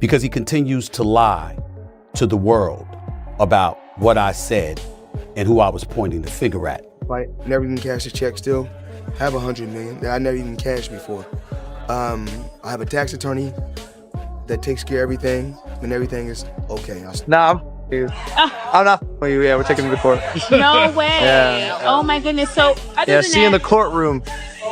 because he continues to lie to the world about what I said and who I was pointing the finger at. Like, never even cashed a check still. Have $100 million that I never even cashed before. I have a tax attorney that takes care of everything, and everything is okay. Nah, I'm not. Well, yeah, we're taking him to court. No way. Yeah. Oh my goodness. So other than See you in that, the courtroom.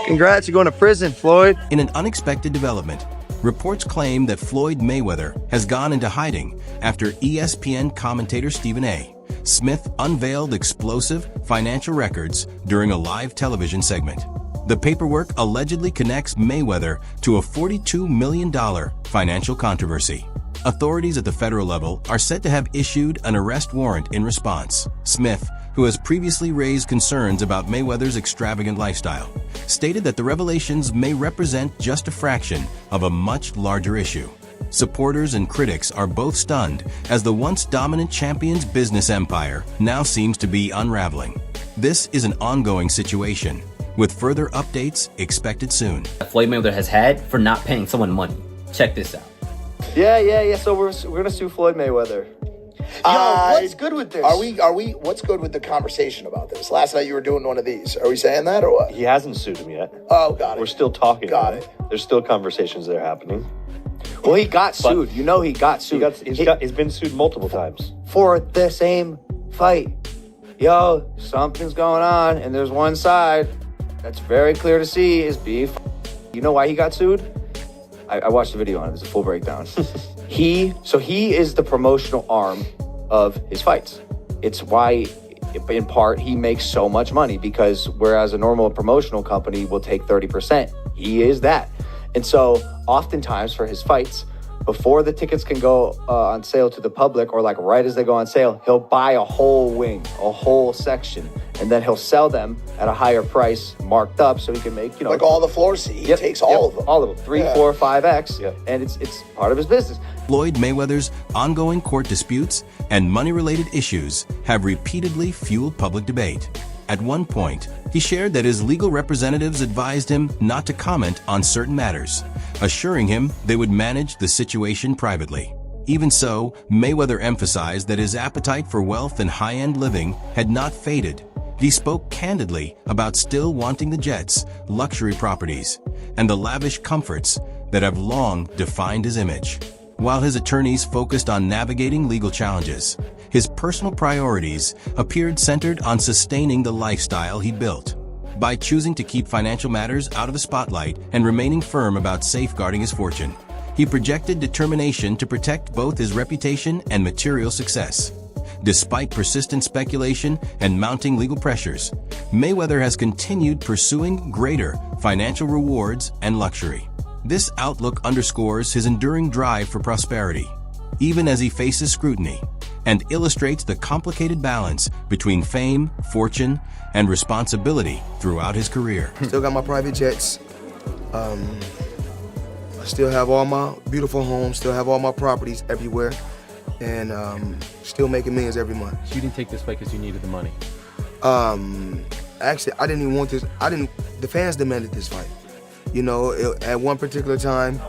Congrats, you're going to prison, Floyd. In an unexpected development, reports claim that Floyd Mayweather has gone into hiding after ESPN commentator Stephen A. Smith unveiled explosive financial records during a live television segment. The paperwork allegedly connects Mayweather to a $42 million financial controversy. Authorities at the federal level are said to have issued an arrest warrant in response. Smith, who has previously raised concerns about Mayweather's extravagant lifestyle, stated that the revelations may represent just a fraction of a much larger issue. Supporters and critics are both stunned as the once dominant champion's business empire now seems to be unraveling. This is an ongoing situation, with further updates expected soon. Floyd Mayweather has had for not paying someone money. Check this out. Yeah. So we're gonna sue Floyd Mayweather. What's good with this? What's good with the conversation about this? Last night you were doing one of these. Are we saying that or what? He hasn't sued him yet. Oh, got it. We're still talking. Got it. There's still conversations that are happening. Well, he got sued. You know he got sued. He's been sued multiple times. For the same fight. Yo, something's going on, and there's one side that's very clear to see is beef. You know why he got sued? I watched the video on it. It's a full breakdown. He is the promotional arm of his fights. It's why, in part, he makes so much money, because whereas a normal promotional company will take 30%, he is that. And so oftentimes for his fights, before the tickets can go on sale to the public, or like right as they go on sale, he'll buy a whole wing, a whole section, and then he'll sell them at a higher price, marked up, so he can make, like all the floor seats. He takes all of them. All of them, 3, 4, 5x, and it's part of his business. Floyd Mayweather's ongoing court disputes and money-related issues have repeatedly fueled public debate. At one point, he shared that his legal representatives advised him not to comment on certain matters, assuring him they would manage the situation privately. Even so, Mayweather emphasized that his appetite for wealth and high-end living had not faded. He spoke candidly about still wanting the jets, luxury properties, and the lavish comforts that have long defined his image. While his attorneys focused on navigating legal challenges, his personal priorities appeared centered on sustaining the lifestyle he built. By choosing to keep financial matters out of the spotlight and remaining firm about safeguarding his fortune, he projected determination to protect both his reputation and material success. Despite persistent speculation and mounting legal pressures, Mayweather has continued pursuing greater financial rewards and luxury. This outlook underscores his enduring drive for prosperity, even as he faces scrutiny, and illustrates the complicated balance between fame, fortune, and responsibility throughout his career. Still got my private jets. I still have all my beautiful homes, still have all my properties everywhere, and still making millions every month. So you didn't take this fight because you needed the money? Actually, I didn't even want this. The fans demanded this fight. You know, at one particular time,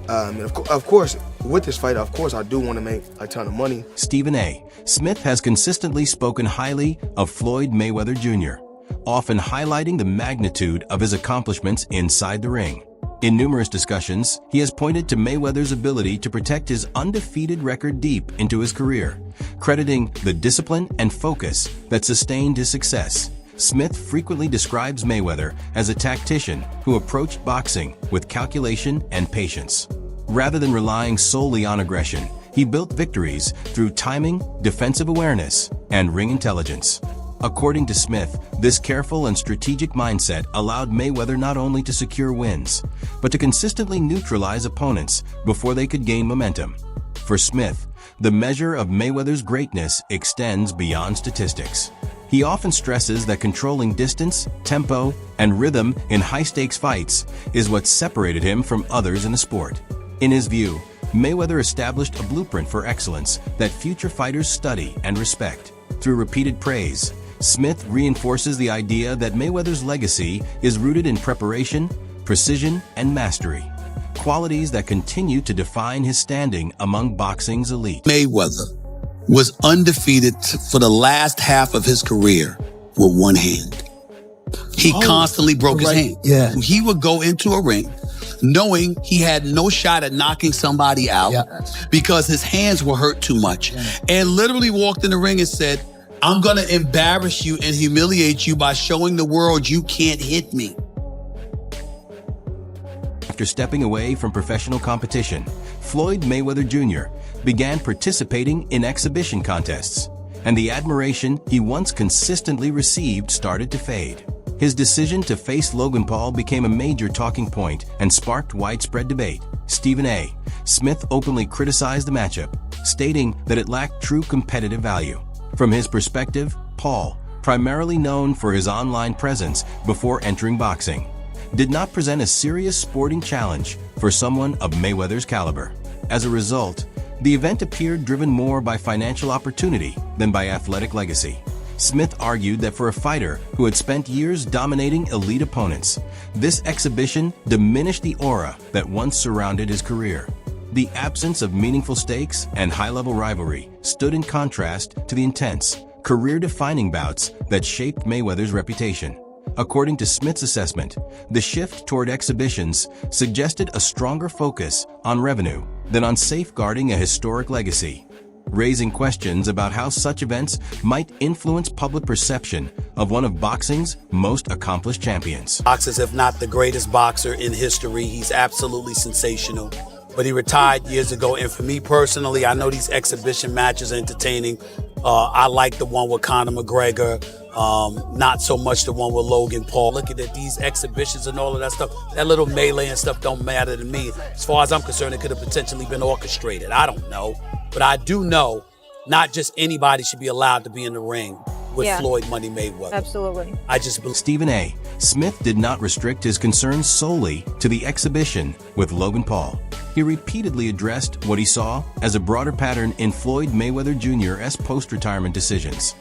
and of course, with this fight, of course, I do want to make a ton of money. Stephen A. Smith has consistently spoken highly of Floyd Mayweather Jr., often highlighting the magnitude of his accomplishments inside the ring. In numerous discussions, he has pointed to Mayweather's ability to protect his undefeated record deep into his career, crediting the discipline and focus that sustained his success. Smith frequently describes Mayweather as a tactician who approached boxing with calculation and patience. Rather than relying solely on aggression, he built victories through timing, defensive awareness, and ring intelligence. According to Smith, this careful and strategic mindset allowed Mayweather not only to secure wins, but to consistently neutralize opponents before they could gain momentum. For Smith, the measure of Mayweather's greatness extends beyond statistics. He often stresses that controlling distance, tempo, and rhythm in high-stakes fights is what separated him from others in the sport. In his view, Mayweather established a blueprint for excellence that future fighters study and respect. Through repeated praise, Smith reinforces the idea that Mayweather's legacy is rooted in preparation, precision, and mastery. qualities that continue to define his standing among boxing's elite. Mayweather was undefeated for the last half of his career with one hand. He constantly broke his hand. Yeah. He would go into a ring knowing he had no shot at knocking somebody out because his hands were hurt too much. And literally walked in the ring and said, I'm going to embarrass you and humiliate you by showing the world you can't hit me. After stepping away from professional competition, Floyd Mayweather Jr. began participating in exhibition contests, and the admiration he once consistently received started to fade. His decision to face Logan Paul became a major talking point and sparked widespread debate. Stephen A. Smith openly criticized the matchup, stating that it lacked true competitive value. From his perspective, Paul, primarily known for his online presence before entering boxing, did not present a serious sporting challenge for someone of Mayweather's caliber. As a result, the event appeared driven more by financial opportunity than by athletic legacy. Smith argued that for a fighter who had spent years dominating elite opponents, this exhibition diminished the aura that once surrounded his career. The absence of meaningful stakes and high-level rivalry stood in contrast to the intense, career-defining bouts that shaped Mayweather's reputation. According to Smith's assessment, the shift toward exhibitions suggested a stronger focus on revenue than on safeguarding a historic legacy, raising questions about how such events might influence public perception of one of boxing's most accomplished champions. Boxers, if not the greatest boxer in history, he's absolutely sensational. But he retired years ago, and for me personally, I know these exhibition matches are entertaining. I like the one with Conor McGregor, not so much the one with Logan Paul. Looking at these exhibitions and all of that stuff, that little melee and stuff don't matter to me. As far as I'm concerned, it could have potentially been orchestrated. I don't know. But I do know not just anybody should be allowed to be in the ring with Floyd Money Mayweather. Absolutely. I just believe. Stephen A. Smith did not restrict his concerns solely to the exhibition with Logan Paul. He repeatedly addressed what he saw as a broader pattern in Floyd Mayweather Jr.'s post-retirement decisions.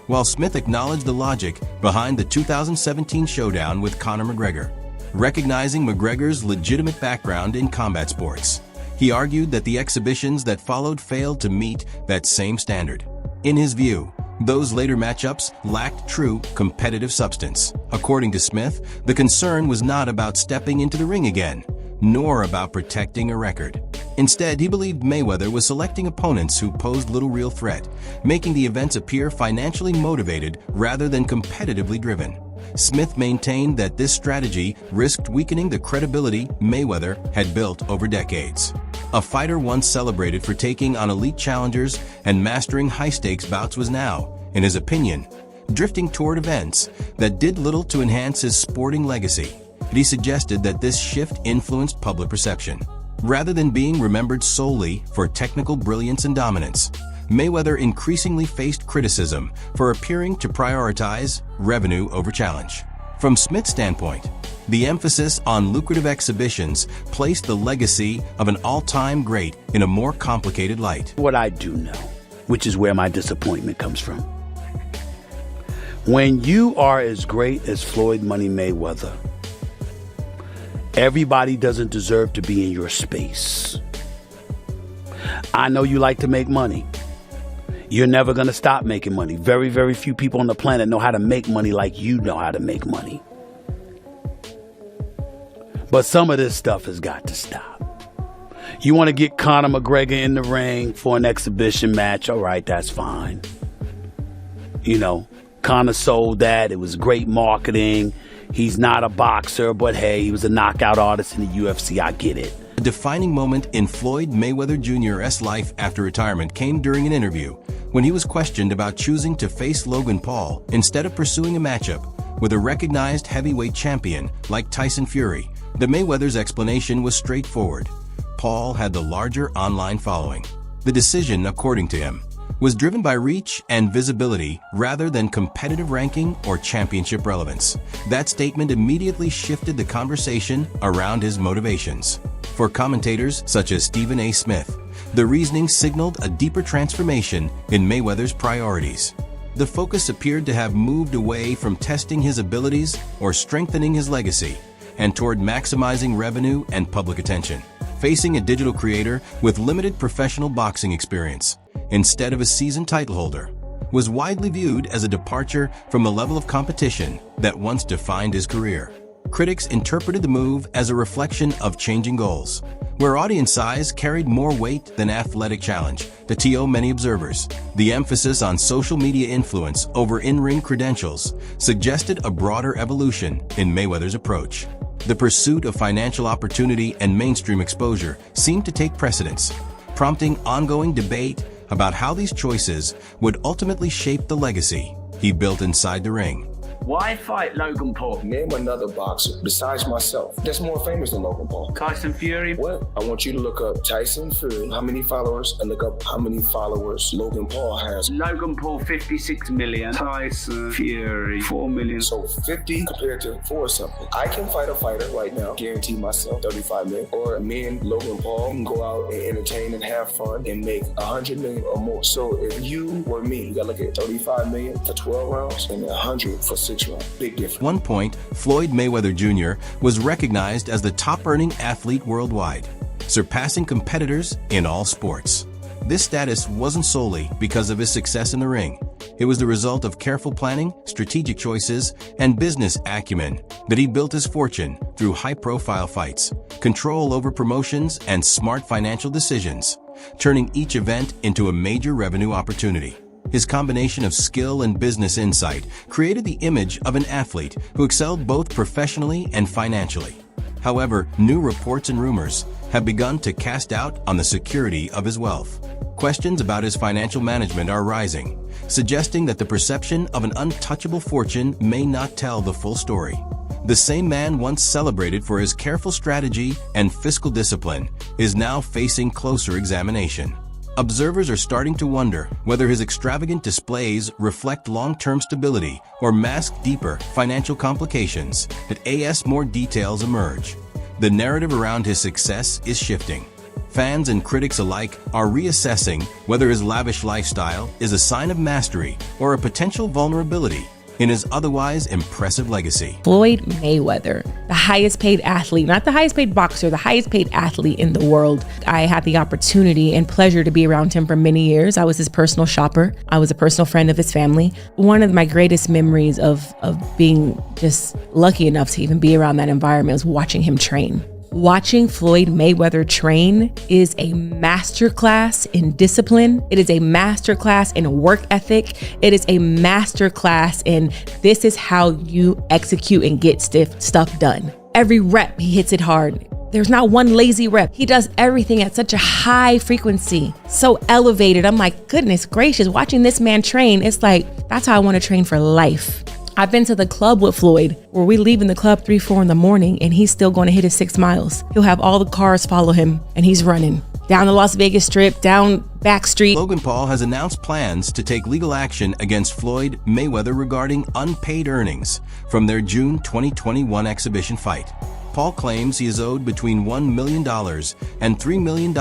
While Smith acknowledged the logic behind the 2017 showdown with Conor McGregor, recognizing McGregor's legitimate background in combat sports, he argued that the exhibitions that followed failed to meet that same standard. In his view, those later matchups lacked true competitive substance. According to Smith, the concern was not about stepping into the ring again, nor about protecting a record. Instead, he believed Mayweather was selecting opponents who posed little real threat, making the events appear financially motivated rather than competitively driven. Smith maintained that this strategy risked weakening the credibility Mayweather had built over decades. A fighter once celebrated for taking on elite challengers and mastering high-stakes bouts was now, in his opinion, drifting toward events that did little to enhance his sporting legacy. He suggested that this shift influenced public perception. Rather than being remembered solely for technical brilliance and dominance, Mayweather increasingly faced criticism for appearing to prioritize revenue over challenge. From Smith's standpoint, the emphasis on lucrative exhibitions placed the legacy of an all-time great in a more complicated light. What I do know, which is where my disappointment comes from. When you are as great as Floyd Money Mayweather, everybody doesn't deserve to be in your space. I know you like to make money. You're never going to stop making money. Very, very few people on the planet know how to make money like you know how to make money. But some of this stuff has got to stop. You want to get Conor McGregor in the ring for an exhibition match? All right, that's fine. You know, Conor sold that. It was great marketing. He's not a boxer, but hey, he was a knockout artist in the UFC. I get it. A defining moment in Floyd Mayweather Jr.'s life after retirement came during an interview when he was questioned about choosing to face Logan Paul instead of pursuing a matchup with a recognized heavyweight champion like Tyson Fury. The Mayweather's explanation was straightforward. Paul had the larger online following. The decision, according to him, was driven by reach and visibility rather than competitive ranking or championship relevance. That statement immediately shifted the conversation around his motivations. For commentators such as Stephen A. Smith, the reasoning signaled a deeper transformation in Mayweather's priorities. The focus appeared to have moved away from testing his abilities or strengthening his legacy and toward maximizing revenue and public attention. facing a digital creator with limited professional boxing experience instead of a seasoned title holder, was widely viewed as a departure from the level of competition that once defined his career. Critics interpreted the move as a reflection of changing goals, where audience size carried more weight than athletic challenge. To many observers, the emphasis on social media influence over in-ring credentials suggested a broader evolution in Mayweather's approach. The pursuit of financial opportunity and mainstream exposure seemed to take precedence, prompting ongoing debate about how these choices would ultimately shape the legacy he built inside the ring. Why fight Logan Paul? Name another boxer besides myself that's more famous than Logan Paul. Tyson Fury? What? I want you to look up Tyson Fury, how many followers, and look up how many followers Logan Paul has. Logan Paul, 56 million. Tyson Fury, 4 million. So 50 compared to 4 something. I can fight a fighter right now, guarantee myself 35 million. Or me and Logan Paul can go out and entertain and have fun and make 100 million or more. So if you were me, you gotta look at 35 million for 12 rounds and 100 for 6 rounds. Big difference. At one point, Floyd Mayweather Jr. was recognized as the top-earning athlete worldwide, surpassing competitors in all sports. This status wasn't solely because of his success in the ring. It was the result of careful planning, strategic choices, and business acumen that he built his fortune through high-profile fights, control over promotions, and smart financial decisions, turning each event into a major revenue opportunity. His combination of skill and business insight created the image of an athlete who excelled both professionally and financially. However, new reports and rumors have begun to cast doubt on the security of his wealth. Questions about his financial management are rising, suggesting that the perception of an untouchable fortune may not tell the full story. The same man once celebrated for his careful strategy and fiscal discipline is now facing closer examination. Observers are starting to wonder whether his extravagant displays reflect long-term stability or mask deeper financial complications. As more details emerge, the narrative around his success is shifting. Fans and critics alike are reassessing whether his lavish lifestyle is a sign of mastery or a potential vulnerability in his otherwise impressive legacy. Floyd Mayweather, the highest paid athlete, not the highest paid boxer, the highest paid athlete in the world. I had the opportunity and pleasure to be around him for many years. I was his personal shopper. I was a personal friend of his family. One of my greatest memories of being just lucky enough to even be around that environment was watching him train. Watching Floyd Mayweather train is a masterclass in discipline. It is a masterclass in work ethic. It is a masterclass in this is how you execute and get stuff done. Every rep, he hits it hard. There's not one lazy rep. He does everything at such a high frequency, so elevated. I'm like, goodness gracious, watching this man train, it's like, that's how I want to train for life. I've been to the club with Floyd where we leave in the club 3-4 in the morning and he's still going to hit his 6 miles. He'll have all the cars follow him and he's running down the Las Vegas Strip, down back street. Logan Paul has announced plans to take legal action against Floyd Mayweather regarding unpaid earnings from their June 2021 exhibition fight. Paul claims he is owed between $1 million and $3 million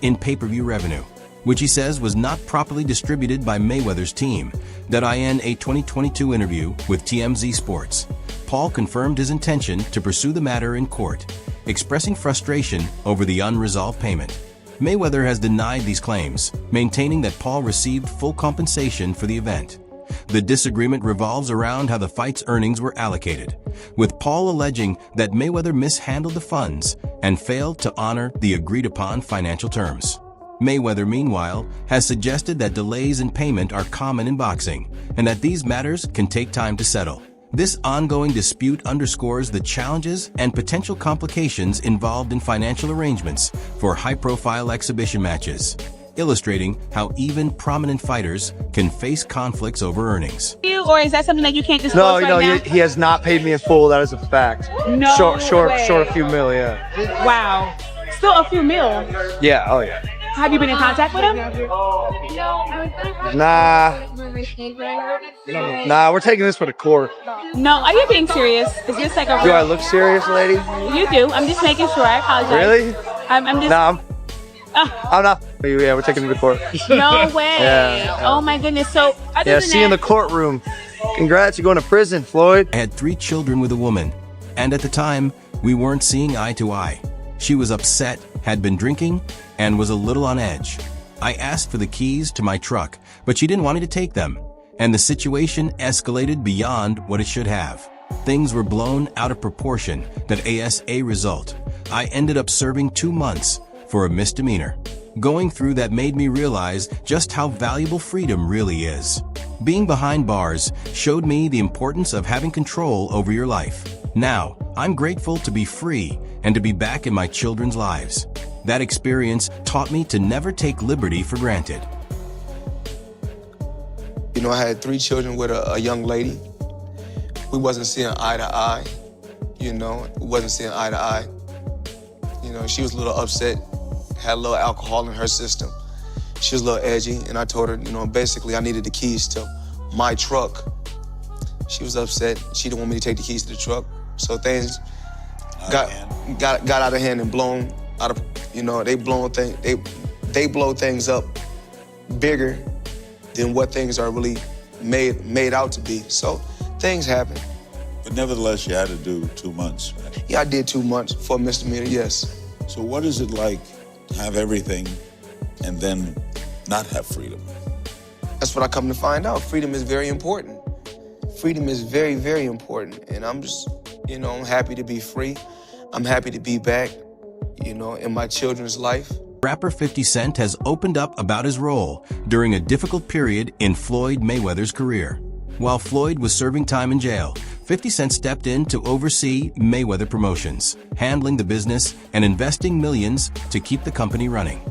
in pay-per-view revenue, which he says was not properly distributed by Mayweather's team. In a 2022 interview with TMZ Sports, Paul confirmed his intention to pursue the matter in court, expressing frustration over the unresolved payment. Mayweather has denied these claims, maintaining that Paul received full compensation for the event. The disagreement revolves around how the fight's earnings were allocated, with Paul alleging that Mayweather mishandled the funds and failed to honor the agreed-upon financial terms. Mayweather, meanwhile, has suggested that delays in payment are common in boxing and that these matters can take time to settle. This ongoing dispute underscores the challenges and potential complications involved in financial arrangements for high-profile exhibition matches, illustrating how even prominent fighters can face conflicts over earnings. Or is that something that you can't disclose right now? He has not paid me in full. That is a fact. No Short way. a few mil, yeah. Wow. Still a few mil. Yeah, oh yeah. Have you been in contact with him? Nah, we're taking this for the court. No, are you being serious? Is this like a Do I look serious, lady? You do. I'm just making sure. I apologize. Really? I'm just... Nah, I'm not. Yeah, we're taking him to court. No way. Yeah. Oh my goodness. So, other than see you in the courtroom. Congrats, you're going to prison, Floyd. I had 3 children with a woman, and at the time, we weren't seeing eye to eye. She was upset had been drinking, and was a little on edge. I asked for the keys to my truck, but she didn't want me to take them, and the situation escalated beyond what it should have. Things were blown out of proportion. That ASA result, I ended up serving 2 months for a misdemeanor. Going through that made me realize just how valuable freedom really is. Being behind bars showed me the importance of having control over your life. Now, I'm grateful to be free and to be back in my children's lives. That experience taught me to never take liberty for granted. You know, I had 3 children with a young lady. We wasn't seeing eye to eye. You know, we wasn't seeing eye to eye. You know, she was a little upset, had a little alcohol in her system. She was a little edgy, and I told her, you know, basically I needed the keys to my truck. She was upset. She didn't want me to take the keys to the truck. So things got out of hand and blown out of, you know, they blow things up bigger than what things are really made out to be. So things happen. But nevertheless, you had to do 2 months, right? Yeah, I did 2 months for a misdemeanor, yes. So what is it like to have everything and then not have freedom? That's what I come to find out. Freedom is very important. Freedom is very, very important. And I'm just, you know, I'm happy to be free. I'm happy to be back, you know, in my children's life. Rapper 50 Cent has opened up about his role during a difficult period in Floyd Mayweather's career. While Floyd was serving time in jail, 50 Cent stepped in to oversee Mayweather Promotions, handling the business and investing millions to keep the company running.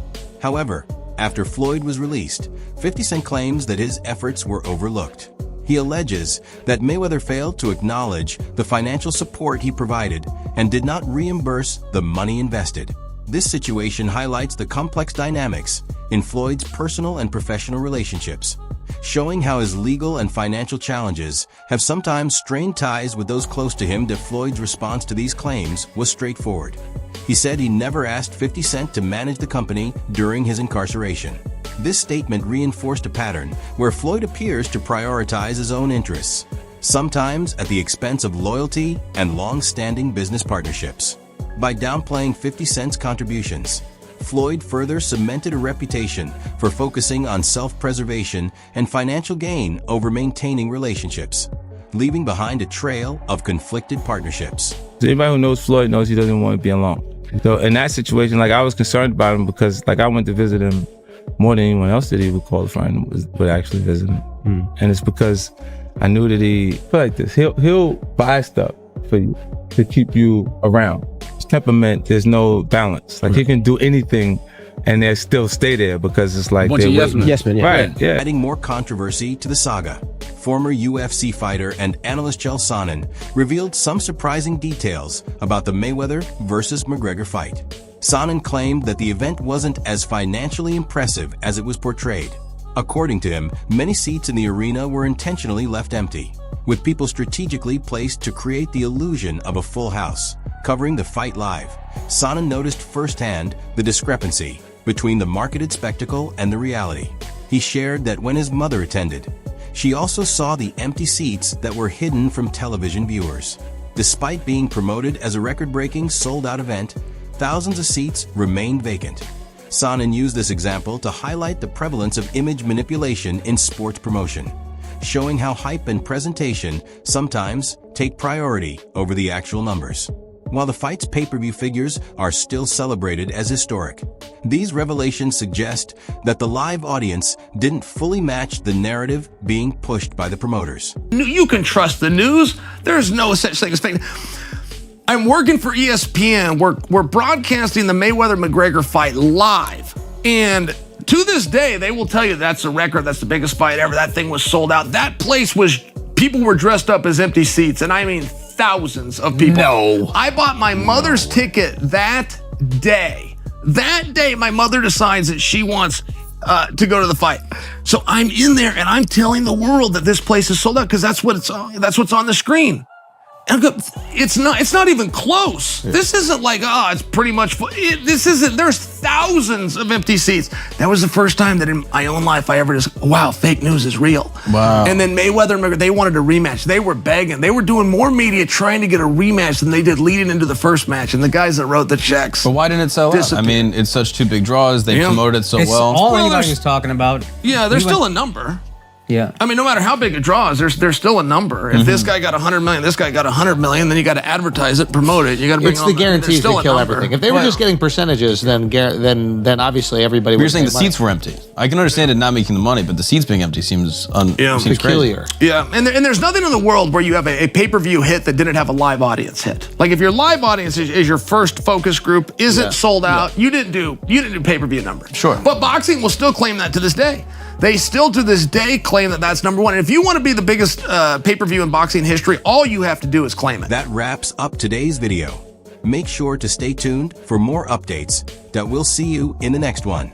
However, after Floyd was released, 50 Cent claims that his efforts were overlooked. He alleges that Mayweather failed to acknowledge the financial support he provided and did not reimburse the money invested. This situation highlights the complex dynamics in Floyd's personal and professional relationships, showing how his legal and financial challenges have sometimes strained ties with those close to him. That Floyd's response to these claims was straightforward. He said he never asked 50 Cent to manage the company during his incarceration. This statement reinforced a pattern where Floyd appears to prioritize his own interests, sometimes at the expense of loyalty and long-standing business partnerships. By downplaying 50 Cent's contributions, Floyd further cemented a reputation for focusing on self-preservation and financial gain over maintaining relationships, leaving behind a trail of conflicted partnerships. Anybody who knows Floyd knows he doesn't want to be alone. So in that situation, like, I was concerned about him because, like, I went to visit him more than anyone else that he would qualify and would actually visit him. And it's because I knew that he feel like this. He'll buy stuff for you to keep you around. His temperament, there's no balance. Like, he can do anything and they still stay there because it's like they're yes man, right? Yeah. Adding more controversy to the saga, former UFC fighter and analyst Chael Sonnen revealed some surprising details about the Mayweather versus McGregor fight. Sonnen claimed that the event wasn't as financially impressive as it was portrayed. According to him, many seats in the arena were intentionally left empty, with people strategically placed to create the illusion of a full house. Covering the fight live, Sonnen noticed firsthand the discrepancy between the marketed spectacle and the reality. He shared that when his mother attended, she also saw the empty seats that were hidden from television viewers. Despite being promoted as a record-breaking sold-out event, thousands of seats remained vacant. Sonnen used this example to highlight the prevalence of image manipulation in sports promotion, showing how hype and presentation sometimes take priority over the actual numbers. While the fight's pay-per-view figures are still celebrated as historic, these revelations suggest that the live audience didn't fully match the narrative being pushed by the promoters. You can trust the news. There's no such thing as fake. I'm working for ESPN. We're broadcasting the Mayweather-McGregor fight live. And to this day, they will tell you that's a record. That's the biggest fight ever. That thing was sold out. That place was, people were dressed up as empty seats. And I mean, thousands of people. No. I bought my mother's ticket that day. That day, my mother decides that she wants to go to the fight. So I'm in there and I'm telling the world that this place is sold out because that's what's on the screen. And it's not even close. Yeah. This isn't like, it's pretty much, this isn't, there's thousands of empty seats. That was the first time that in my own life I ever just, wow, fake news is real. Wow. And then Mayweather and McGregor, they wanted a rematch. They were begging. They were doing more media trying to get a rematch than they did leading into the first match. And the guys that wrote the checks. But why didn't it sell out? I mean, it's such two big draws. They promoted it so It's well. all anybody was talking about. Yeah, there's still a number. Yeah. I mean, no matter how big a draw is, there's still a number. If this guy got 100 million, this guy got 100 million, then you got to advertise it, promote it. You got to bring It's the guarantees that kill everything. If they were just getting percentages, then obviously everybody would. You're saying the seats were empty. I can understand it not making the money, but the seats being empty seems seems peculiar. Crazy. Yeah, and there's nothing in the world where you have a pay-per-view hit that didn't have a live audience hit. Like if your live audience is your first focus group, isn't sold out, you didn't do pay-per-view numbers. Sure. But boxing will still claim that to this day. They still to this day claim that that's number one. And if you want to be the biggest pay-per-view in boxing history, all you have to do is claim it. That wraps up today's video. Make sure to stay tuned for more updates that we'll see you in the next one.